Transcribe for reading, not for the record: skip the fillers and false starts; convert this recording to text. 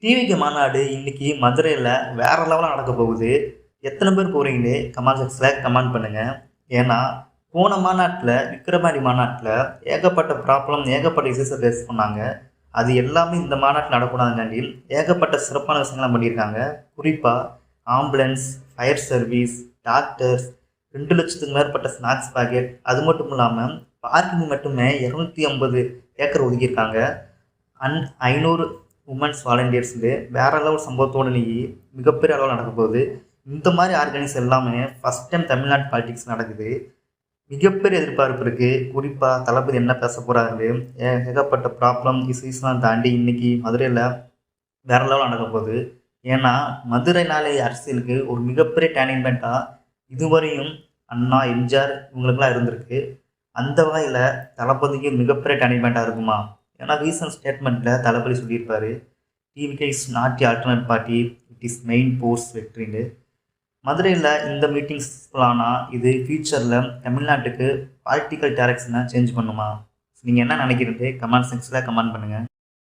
டிவிக்கு மாநாடு இன்னைக்கு மதுரையில் வேற லெவலாக நடக்க போகுது. எத்தனை பேர் போறீங்களே கமெண்ட் செக்ஷனில் கமெண்ட் பண்ணுங்க. ஏன்னா போன மாநாட்டில் விக்கிரவாண்டி மாநாட்டில் ஏகப்பட்ட ப்ராப்ளம் ஏகப்பட்ட இஷ்யூஸை ஃபேஸ் பண்ணாங்க. அது எல்லாமே இந்த மாநாட்டில் நடக்கூடாதுங்காண்டி ஏகப்பட்ட சிறப்பான விஷயங்கள்லாம் பண்ணியிருக்காங்க. குறிப்பாக ஆம்புலன்ஸ், ஃபயர் சர்வீஸ், டாக்டர்ஸ், 2,00,000க்கு மேற்பட்ட ஸ்நாக்ஸ் பாக்கெட், அது மட்டும் இல்லாமல் பார்க்கிங் மட்டுமே 250 ஏக்கர் ஒதுக்கியிருக்காங்க. 500 உமன்ஸ் வாலண்டியர்ஸு வேற லெவல் சம்பவத்தோடு இன்னைக்கு மிகப்பெரிய அளவில் நடக்க போகுது. இந்த மாதிரி ஆர்கனைஸ் எல்லாமே ஃபஸ்ட் டைம் தமிழ்நாட்டு பாலிடிக்ஸ் நடக்குது. மிகப்பெரிய எதிர்பார்ப்பு இருக்குது. குறிப்பாக தளபதி என்ன பேச போகிறாரு, ஏகப்பட்ட ப்ராப்ளம் இஷ்யூஸ்லாம் தாண்டி இன்னைக்கு மதுரையில் வேற லெவல் நடக்க போகுது. ஏன்னா மதுரைனாலே அரசியலுக்கு ஒரு மிகப்பெரிய டேர்னிங் பாயிண்ட்டாக இதுவரையும் அண்ணா, எம்ஜிஆர் இவங்களுக்குலாம் இருந்திருக்கு. அந்த வகையில் தளபதிக்கு மிகப்பெரிய டேர்னிங் பாயிண்ட்டாக இருக்குமா? ஏன்னா ரீசன்ட் ஸ்டேட்மெண்ட்டில் தளபதி சொல்லியிருப்பார், TVK is not the alternate party, it is main force வெற்றின்னு. மதுரையில் இந்த மீட்டிங்ஸ் ஆனால் இது ஃபியூச்சரில் தமிழ்நாட்டுக்கு பாலிட்டிக்கல் டைரக்ஷனை சேஞ்ச் பண்ணுமா? நீங்கள் என்ன நினைக்கிறீங்க? கமெண்ட் செக்ஷனில் கமெண்ட் பண்ணுங்கள்.